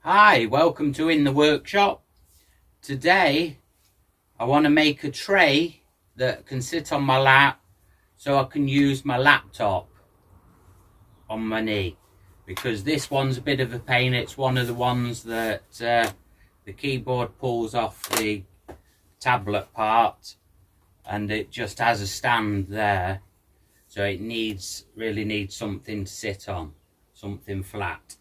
Hi, welcome to In the Workshop. Today I want to make a tray that can sit on my lap so I can use my laptop on my knee, because this one's a bit of a pain. It's one of the ones that the keyboard pulls off the tablet part and it just has a stand there, so it really needs something to sit on, something flat.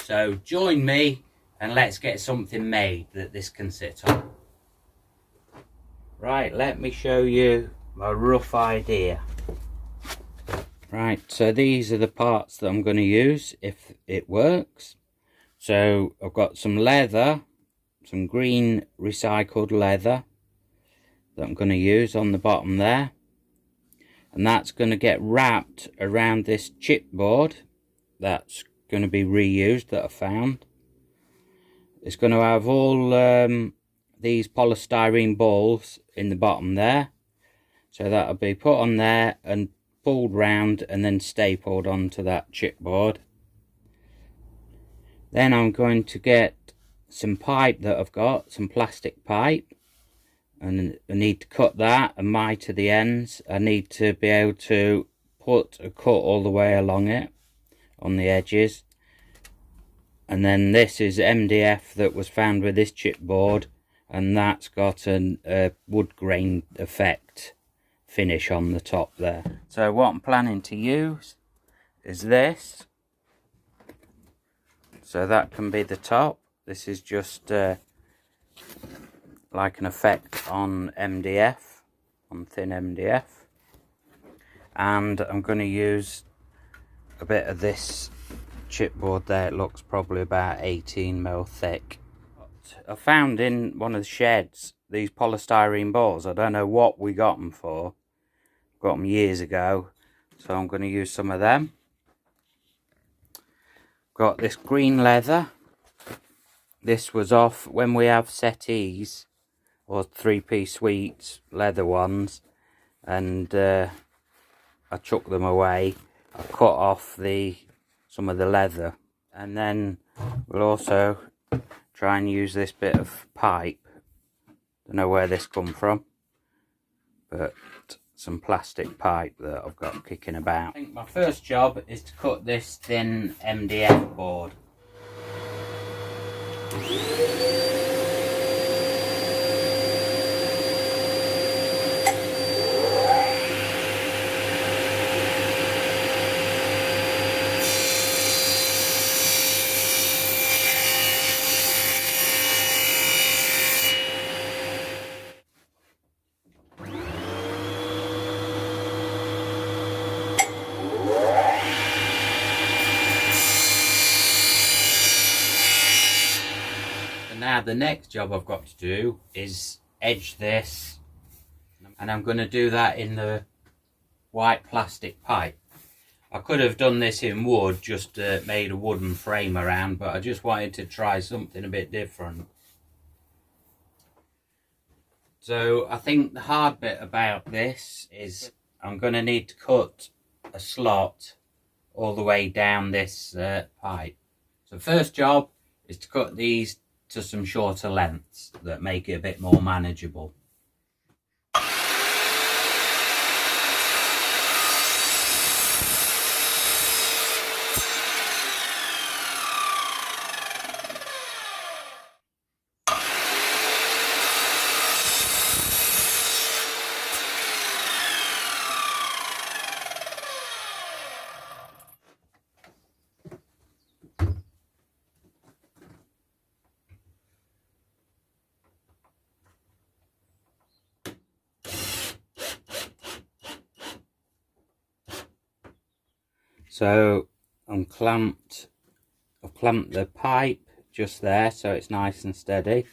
So join me and let's get something made that this can sit on. Right, let me show you my rough idea. Right, so these are the parts that I'm going to use if it works. So I've got some leather, some green recycled leather that I'm going to use on the bottom there. And that's going to get wrapped around this chipboard that's going to be reused that I found. It's going to have all these polystyrene balls in the bottom there, so that'll be put on there and pulled round and then stapled onto that chipboard. Then I'm going to get some pipe that I've got, some plastic pipe, and I need to cut that and miter the ends. I need to be able to put a cut all the way along it on the edges. And then this is MDF that was found with this chipboard, and that's got a wood grain effect finish on the top there. So what I'm planning to use is this. So that can be the top. This is just like an effect on MDF, on thin MDF. And I'm going to use a bit of this chipboard there. It looks probably about 18mm thick. I found in one of the sheds these polystyrene balls. I don't know what we got them for. Got them years ago, so I'm going to use some of them. Got this green leather. This was off when we have settees or three-piece suites, leather ones, and I chucked them away. I cut off some of the leather, and then we'll also try and use this bit of pipe. Don't know where this come from, but some plastic pipe that I've got kicking about. I think my first job is to cut this thin MDF board. Now the next job I've got to do is edge this, and I'm going to do that in the white plastic pipe. I could have done this in wood, just made a wooden frame around, but I just wanted to try something a bit different. So I think the hard bit about this is I'm going to need to cut a slot all the way down this pipe. So first job is to cut these to some shorter lengths that make it a bit more manageable. So I've clamped the pipe just there so it's nice and steady.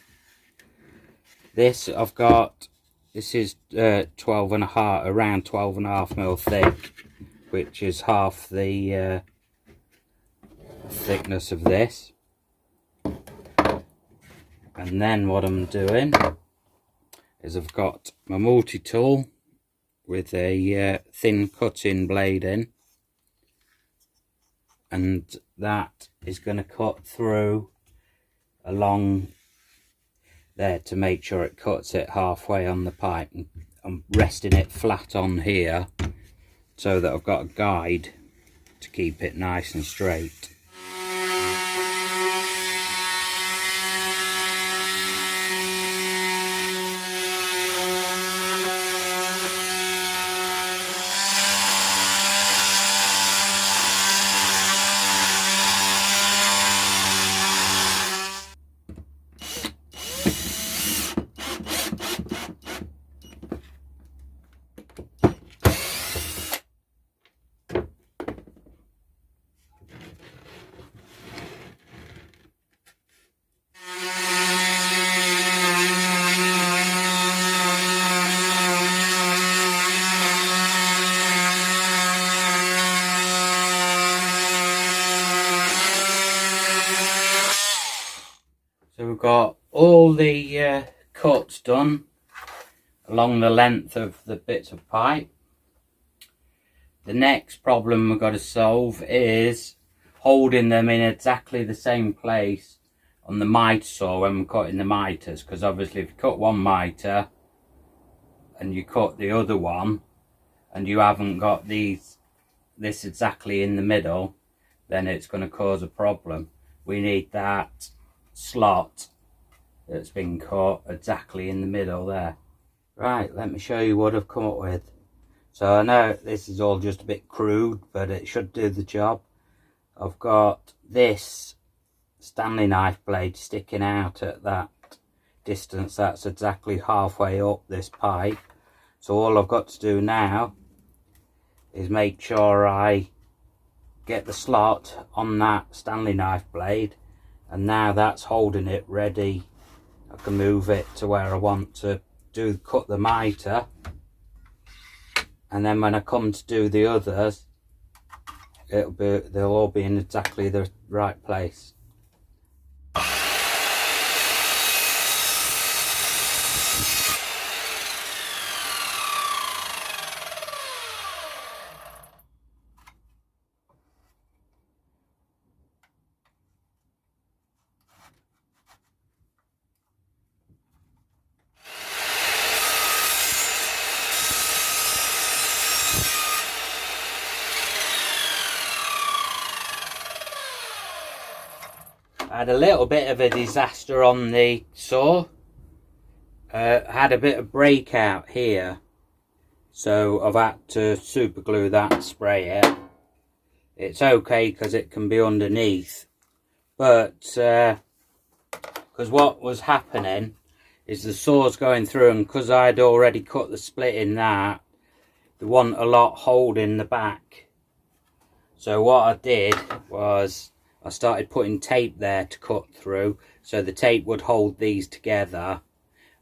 This is 12.5, around 12.5mm thick, which is half the thickness of this. And then what I'm doing is I've got my multi-tool with a thin cutting blade in, and that is going to cut through along there to make sure it cuts it halfway on the pipe. And I'm resting it flat on here so that I've got a guide to keep it nice and straight. So we've got all the cuts done along the length of the bits of pipe. The next problem we've got to solve is holding them in exactly the same place on the miter saw when we're cutting the miters, because obviously if you cut one miter and you cut the other one and you haven't got this exactly in the middle, then it's going to cause a problem. We need that slot that's been cut exactly in the middle there. Right, let me show you what I've come up with. So I know this is all just a bit crude, but it should do the job. I've got this Stanley knife blade sticking out at that distance. That's exactly halfway up this pipe. So all I've got to do now is make sure I get the slot on that Stanley knife blade, and now that's holding it ready. I can move it to where I want to cut the miter, and then when I come to do the others, they'll all be in exactly the right place. I had a little bit of a disaster on the saw. Had a bit of breakout here, so I've had to super glue that and spray it. It's okay because it can be underneath, but because what was happening is the saw's going through, and because I'd already cut the split in that, there wasn't a lot hold in the back. So what I did was I started putting tape there to cut through, so the tape would hold these together,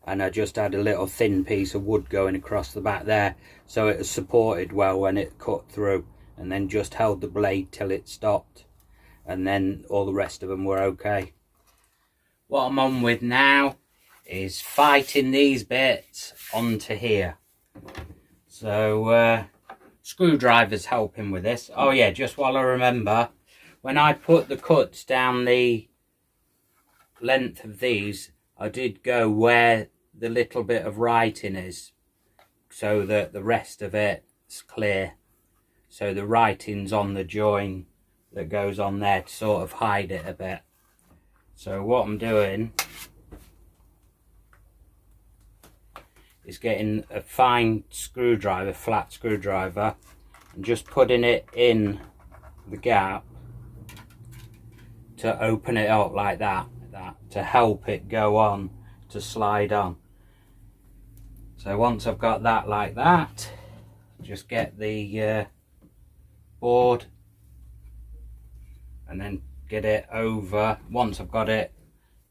and I just had a little thin piece of wood going across the back there, so it was supported well when it cut through, and then just held the blade till it stopped, and then all the rest of them were okay. What I'm on with now is fighting these bits onto here. So screwdriver's helping with this. Oh yeah, just while I remember, when I put the cuts down the length of these, I did go where the little bit of writing is, so that the rest of it's clear. So the writing's on the join that goes on there to sort of hide it a bit. So what I'm doing is getting a fine screwdriver, flat screwdriver, and just putting it in the gap to open it up like that, to help it go on, to slide on. So once I've got that like that, just get the board and then get it over. Once I've got it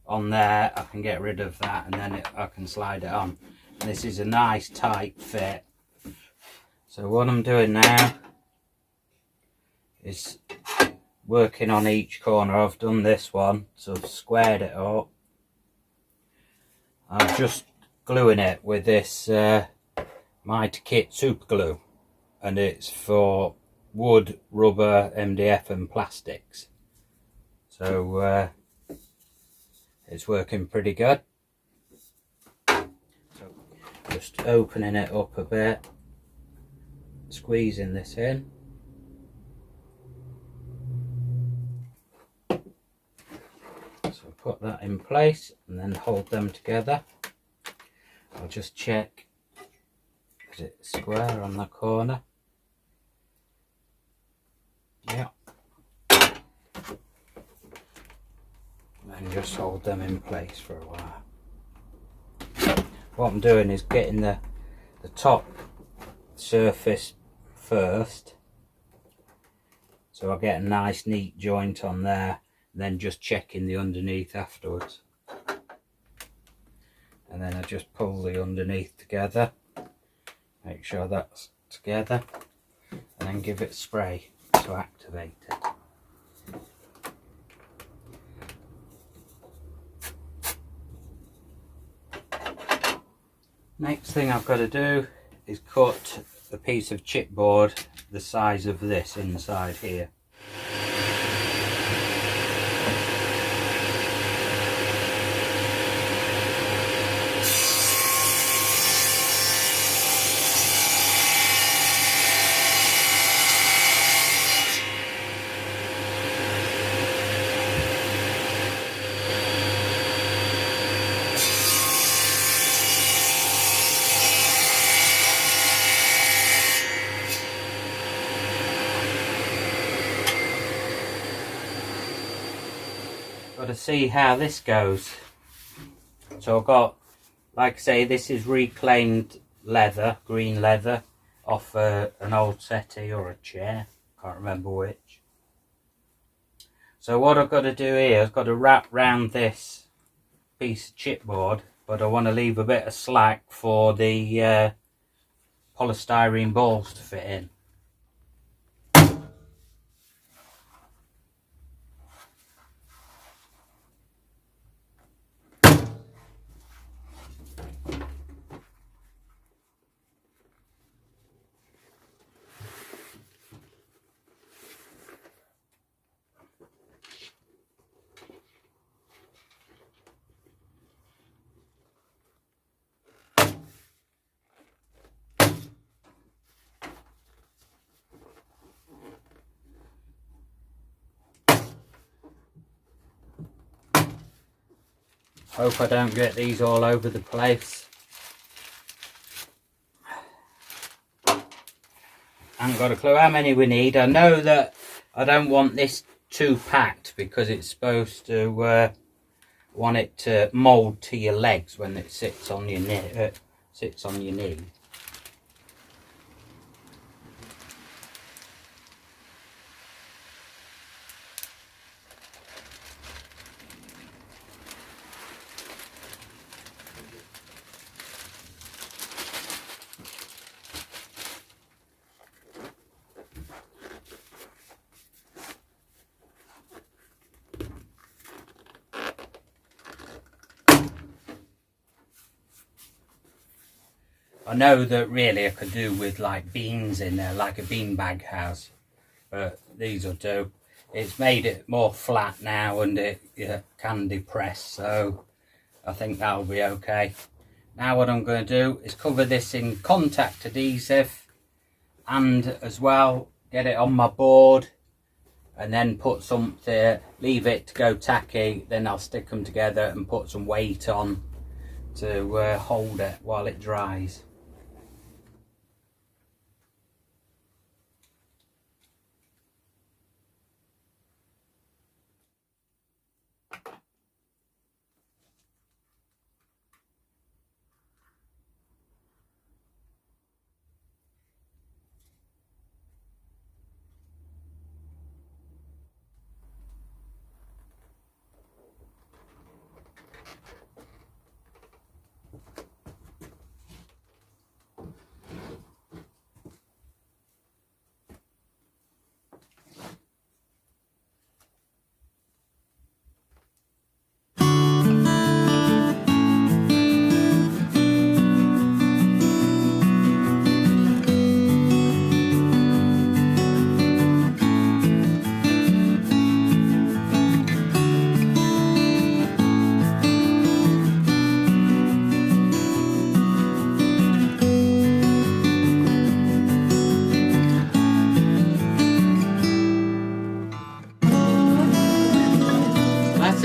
on there, I can get rid of that, and then I can slide it on. And this is a nice tight fit. So what I'm doing now is working on each corner. I've done this one, so I've squared it up. I'm just gluing it with this Mitre Kit super glue, and it's for wood, rubber, MDF and plastics. So it's working pretty good. So just opening it up a bit, squeezing this in. So put that in place and then hold them together. I'll just check, is it square on the corner? Yeah. And just hold them in place for a while. What I'm doing is getting the top surface first, so I get a nice neat joint on there, and then just checking the underneath afterwards. And then I just pull the underneath together, make sure that's together, and then give it a spray to activate it. Next thing I've got to do is cut a piece of chipboard the size of this inside here. Got to see how this goes. So I've got, like I say, this is reclaimed leather, green leather, off an old settee or a chair, can't remember which. So what I've got to do here, I've got to wrap round this piece of chipboard, but I want to leave a bit of slack for the polystyrene balls to fit in. Hope I don't get these all over the place. I haven't got a clue how many we need. I know that I don't want this too packed because it's supposed to want it to mould to your legs when it sits on your knee. I know that really I could do with like beans in there, like a beanbag house, but these will do. It's made it more flat now and it can depress, so I think that'll be okay. Now what I'm going to do is cover this in contact adhesive and as well get it on my board and then put something, leave it to go tacky, then I'll stick them together and put some weight on to hold it while it dries.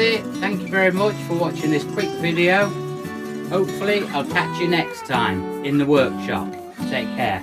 it. Thank you very much for watching this quick video. Hopefully I'll catch you next time in the workshop. Take care.